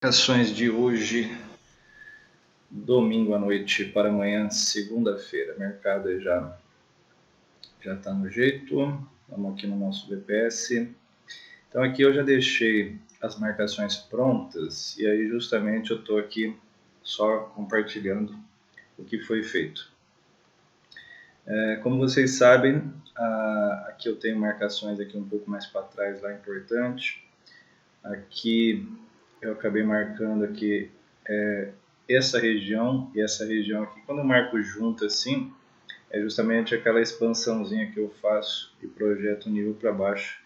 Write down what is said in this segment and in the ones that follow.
Ações de hoje, domingo à noite para amanhã, segunda-feira. Mercado já está no jeito. Vamos aqui no nosso VPS. Então aqui eu já deixei as marcações prontas e aí justamente eu estou aqui só compartilhando o que foi feito. Como vocês sabem, aqui eu tenho marcações aqui um pouco mais para trás lá, importante. Aqui eu acabei marcando aqui essa região e essa região aqui. Quando eu marco junto assim, é justamente aquela expansãozinha que eu faço e projeto o nível para baixo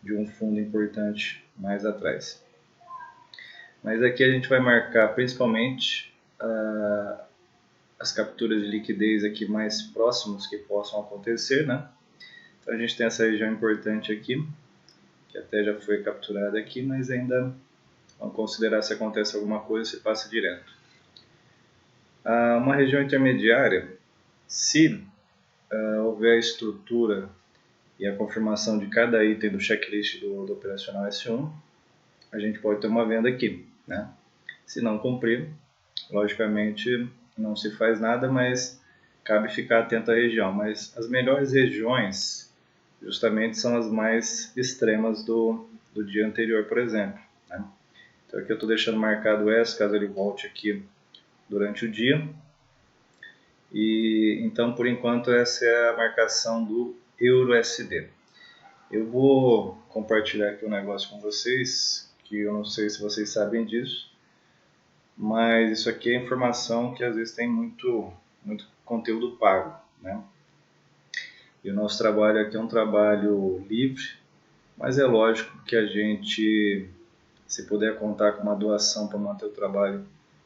de um fundo importante mais atrás. Mas aqui a gente vai marcar principalmente as capturas de liquidez aqui mais próximos que possam acontecer, né? Então a gente tem essa região importante aqui, que até já foi capturada aqui, mas ainda vamos considerar se acontece alguma coisa, se passa direto. Uma região intermediária, se houver a estrutura e a confirmação de cada item do checklist do operacional S1, a gente pode ter uma venda aqui, né? Se não cumprir, logicamente não se faz nada, mas cabe ficar atento à região. Mas as melhores regiões justamente são as mais extremas do dia anterior, por exemplo, né? Então aqui eu estou deixando marcado essa, caso ele volte aqui durante o dia. E então por enquanto essa é a marcação do EURUSD. Eu vou compartilhar aqui um negócio com vocês, que eu não sei se vocês sabem disso, mas isso aqui é informação que às vezes tem muito conteúdo pago, né? E o nosso trabalho aqui é um trabalho livre, mas é lógico que a gente, se puder contar com uma doação para manter o trabalho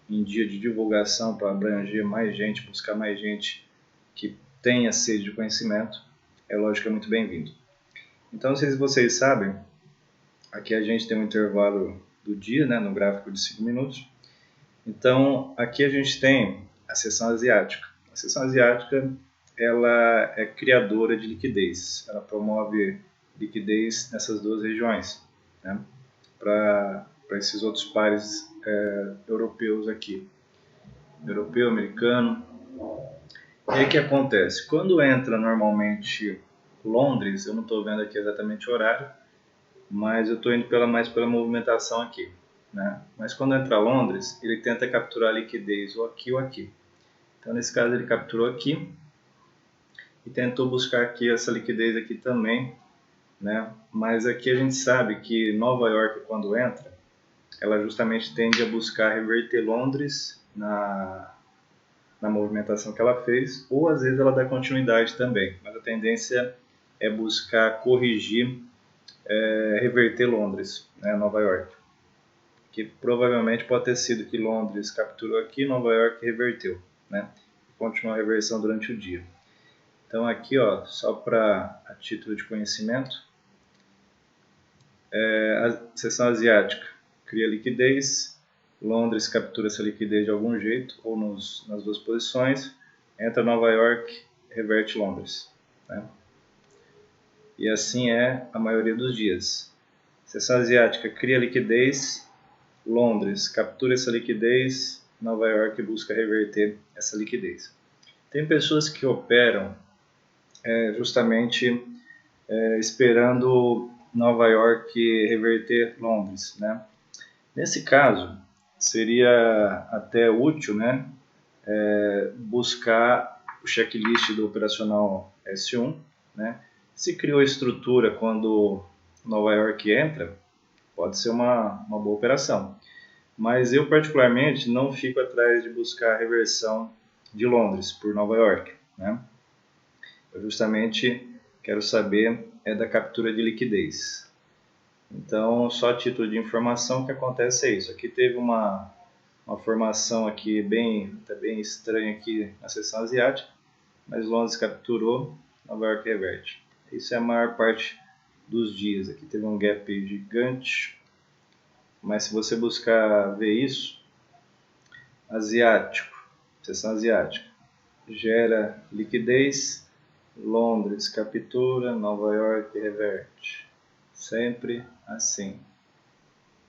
em dia de divulgação, para abranger mais gente, buscar mais gente que tenha sede de conhecimento, é lógico que é muito bem-vindo. Então, não sei se vocês sabem, aqui a gente tem um intervalo do dia, né, no gráfico de 5 minutos. Então, aqui a gente tem a seção asiática. A seção asiática, ela é criadora de liquidez. Ela promove liquidez nessas duas regiões, né, para esses outros pares europeus aqui. Europeu, americano. E aí o que acontece? Quando entra normalmente Londres, eu não estou vendo aqui exatamente o horário, mas eu estou indo mais pela movimentação aqui, né? Mas quando entra Londres, ele tenta capturar a liquidez ou aqui ou aqui. Então nesse caso ele capturou aqui e tentou buscar aqui essa liquidez aqui também, né? Mas aqui a gente sabe que Nova York, quando entra, ela justamente tende a buscar reverter Londres na movimentação que ela fez, ou às vezes ela dá continuidade também, mas a tendência é buscar corrigir, reverter Londres, né, Nova York, que provavelmente pode ter sido que Londres capturou aqui, Nova York reverteu, né, e continuou a reversão durante o dia. Então aqui, ó, só para a título de conhecimento, a seção asiática cria liquidez, Londres captura essa liquidez de algum jeito, ou nas duas posições, entra Nova York, reverte Londres, né? E assim é a maioria dos dias. Seção asiática cria liquidez, Londres captura essa liquidez, Nova York busca reverter essa liquidez. Tem pessoas que operam justamente esperando Nova York reverter Londres, né? Nesse caso, seria até útil, né, buscar o checklist do operacional S1, né? Se criou a estrutura quando Nova York entra, pode ser uma boa operação. Mas eu particularmente não fico atrás de buscar a reversão de Londres por Nova York, né? Eu justamente quero saber da captura de liquidez. Então, só a título de informação, o que acontece é isso. Aqui teve uma formação aqui bem estranha aqui na seção asiática, mas Londres capturou, Nova York reverte. Isso é a maior parte dos dias. Aqui teve um gap gigante, mas se você buscar ver isso, asiático, seção asiática, gera liquidez, Londres captura, Nova York reverte. Sempre assim.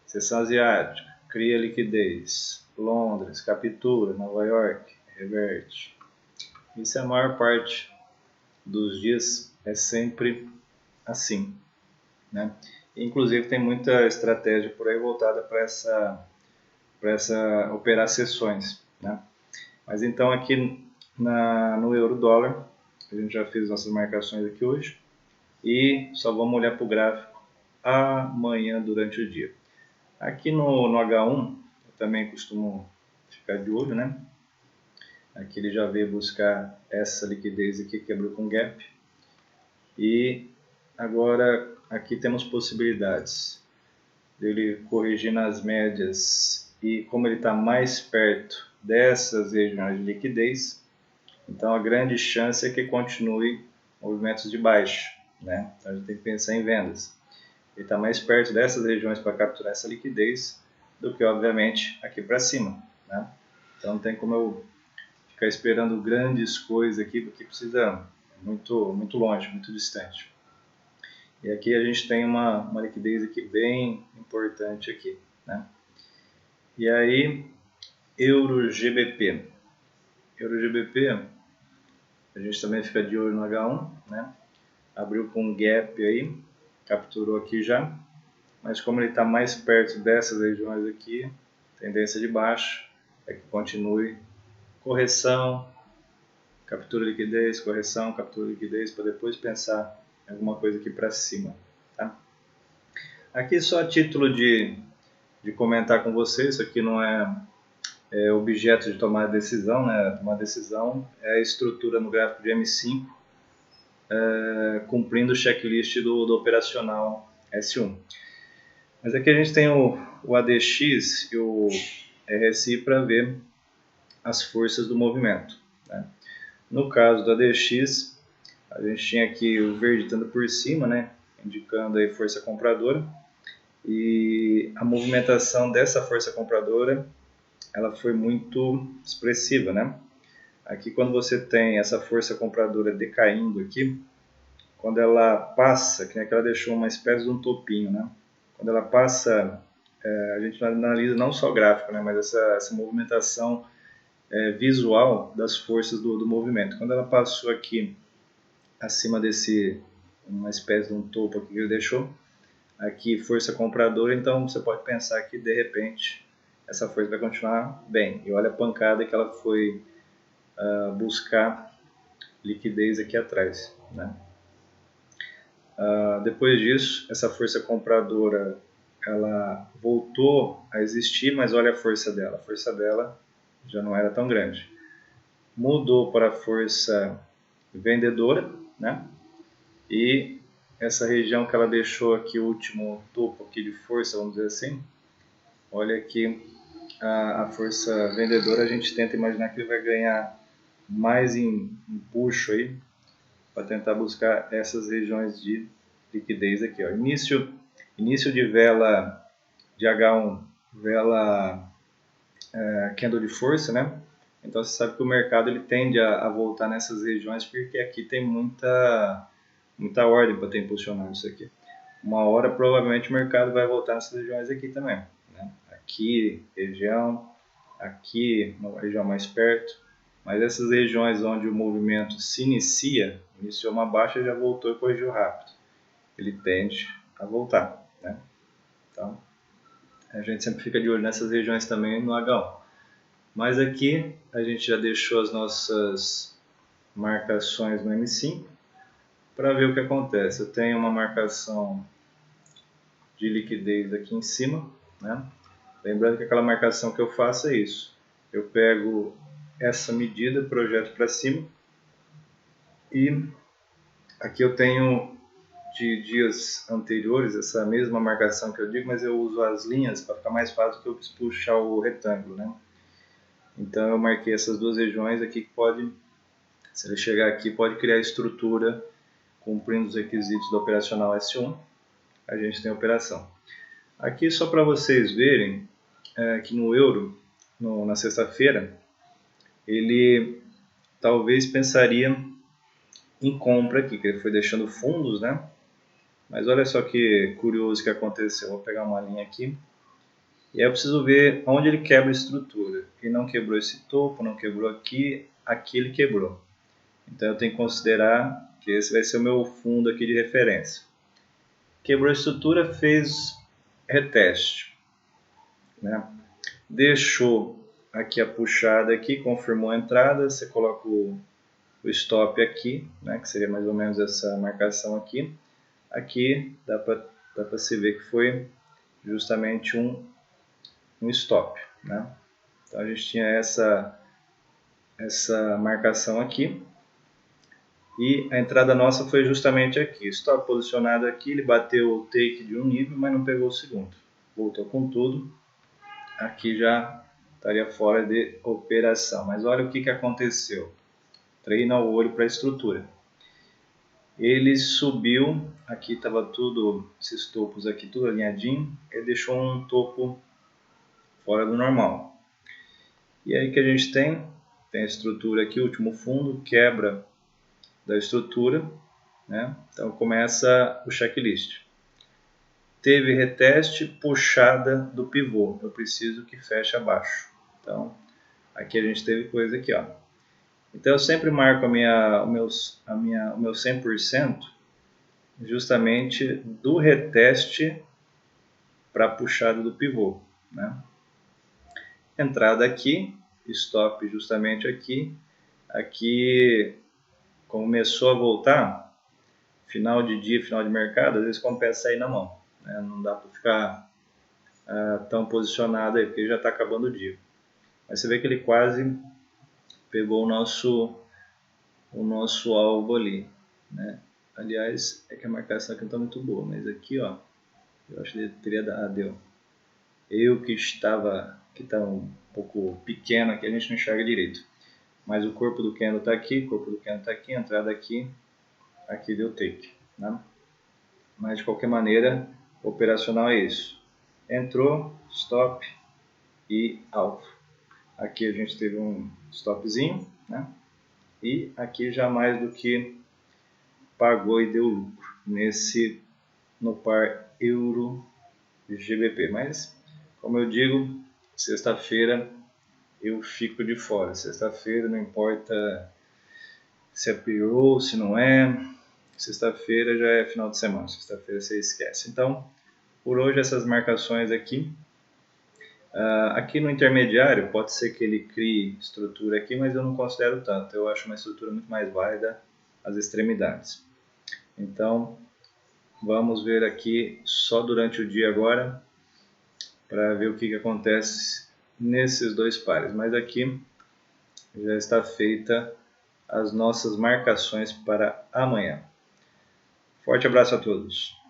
Seção asiática, cria liquidez, Londres, captura, Nova York, reverte. Isso é a maior parte dos dias, é sempre assim, né? Inclusive tem muita estratégia por aí voltada para essa operar sessões, né? Mas então aqui no euro dólar, a gente já fez nossas marcações aqui hoje e só vamos olhar para o gráfico amanhã durante o dia. Aqui no H1, eu também costumo ficar de olho, né? Aqui ele já veio buscar essa liquidez aqui, quebrou com gap. E agora aqui temos possibilidades dele corrigir nas médias e como ele está mais perto dessas regiões de liquidez, então a grande chance é que continue movimentos de baixa, né? Então a gente tem que pensar em vendas. Ele está mais perto dessas regiões para capturar essa liquidez do que, obviamente, aqui para cima, né? Então não tem como eu ficar esperando grandes coisas aqui, porque precisa muito longe, muito distante. E aqui a gente tem uma liquidez aqui bem importante aqui, né? E aí, Euro-GBP. Euro-GBP, a gente também fica de olho no H1, né? Abriu com um gap aí, capturou aqui já, mas como ele está mais perto dessas regiões aqui, tendência de baixo é que continue correção, captura liquidez, correção, captura liquidez, para depois pensar em alguma coisa aqui para cima, tá? Aqui só a título de comentar com vocês, isso aqui não é objeto de tomar decisão, né? Tomar decisão é a estrutura no gráfico de M5, cumprindo o checklist do operacional S1. Mas aqui a gente tem o ADX e o RSI para ver as forças do movimento, né? No caso do ADX, a gente tinha aqui o verde estando por cima, né? Indicando aí força compradora. E a movimentação dessa força compradora, ela foi muito expressiva, né? Aqui quando você tem essa força compradora decaindo aqui, quando ela passa, que nem que ela deixou uma espécie de um topinho, né? Quando ela passa, a gente analisa não só o gráfico, né? Mas essa movimentação visual das forças do movimento. Quando ela passou aqui acima uma espécie de um topo aqui que ele deixou, aqui força compradora, então você pode pensar que de repente essa força vai continuar bem. E olha a pancada que ela foi buscar liquidez aqui atrás, né? Depois disso, essa força compradora ela voltou a existir, mas olha a força dela já não era tão grande. Mudou para a força vendedora, né? E essa região que ela deixou aqui, o último topo aqui de força, vamos dizer assim, olha aqui a força vendedora, a gente tenta imaginar que ele vai ganhar mais empuxo aí para tentar buscar essas regiões de liquidez aqui, ó. Início de vela de H1, vela candle de força, né? Então você sabe que o mercado ele tende a voltar nessas regiões porque aqui tem muita ordem para ter impulsionado isso aqui. Uma hora provavelmente o mercado vai voltar nessas regiões aqui também, né? Aqui região, aqui uma região mais perto, mas essas regiões onde o movimento se iniciou uma baixa, já voltou e corrigiu rápido. Ele tende a voltar, né? Então a gente sempre fica de olho nessas regiões também no H1. Mas aqui a gente já deixou as nossas marcações no M5 para ver o que acontece. Eu tenho uma marcação de liquidez aqui em cima, né? Lembrando que aquela marcação que eu faço é isso. Eu pego essa medida, projeto para cima e aqui eu tenho de dias anteriores essa mesma marcação que eu digo, mas eu uso as linhas para ficar mais fácil que eu puxar o retângulo, né? Então eu marquei essas duas regiões aqui que pode, se ele chegar aqui, pode criar estrutura cumprindo os requisitos do operacional S1, a gente tem a operação. Aqui só para vocês verem que no euro, na sexta-feira, ele talvez pensaria em compra aqui, que ele foi deixando fundos, né? Mas olha só que curioso que aconteceu. Vou pegar uma linha aqui E aí eu preciso ver onde ele quebra a estrutura. Ele não quebrou esse topo, não quebrou aqui, aqui ele quebrou. Então eu tenho que considerar que esse vai ser o meu fundo aqui de referência. Quebrou a estrutura, fez reteste, né? Deixou aqui a puxada aqui, confirmou a entrada, você coloca o stop aqui, né, que seria mais ou menos essa marcação aqui. Aqui dá para se ver que foi justamente um stop, né? Então a gente tinha essa marcação aqui e a entrada nossa foi justamente aqui. Stop posicionado aqui, ele bateu o take de um nível, mas não pegou o segundo. Voltou com tudo. Aqui já estaria fora de operação. Mas olha o que aconteceu. Treina o olho para a estrutura. Ele subiu, aqui estava tudo, esses topos aqui tudo alinhadinho, ele deixou um topo fora do normal. E aí que a gente tem a estrutura aqui, o último fundo, quebra da estrutura, né? Então começa o checklist. Teve reteste, puxada do pivô, eu preciso que feche abaixo. Então aqui a gente teve coisa aqui, ó. Então eu sempre marco o meu 100% justamente do reteste para a puxada do pivô, né? Entrada aqui, stop justamente aqui. Aqui começou a voltar, final de dia, final de mercado, às vezes compensa sair na mão, né? Não dá para ficar tão posicionado aí, porque já está acabando o dia. Mas você vê que ele quase pegou o nosso alvo ali, né? Aliás, é que a marcação aqui não está muito boa, mas aqui, ó, eu acho que ele teria dado, deu. Eu que está um pouco pequeno aqui, a gente não enxerga direito. Mas o corpo do candle está aqui, o corpo do candle está aqui, a entrada aqui, aqui deu take, né? Mas de qualquer maneira, operacional é isso. Entrou, stop e alvo. Aqui a gente teve um stopzinho, né? E aqui já mais do que pagou e deu lucro no par euro GBP. Mas, como eu digo, sexta-feira eu fico de fora. Sexta-feira não importa se é pre-roll, se não é. Sexta-feira já é final de semana. Sexta-feira você esquece. Então, por hoje essas marcações aqui. Aqui no intermediário pode ser que ele crie estrutura aqui, mas eu não considero tanto. Eu acho uma estrutura muito mais válida as extremidades. Então, vamos ver aqui só durante o dia agora, para ver o que acontece nesses dois pares. Mas aqui já está feita as nossas marcações para amanhã. Forte abraço a todos!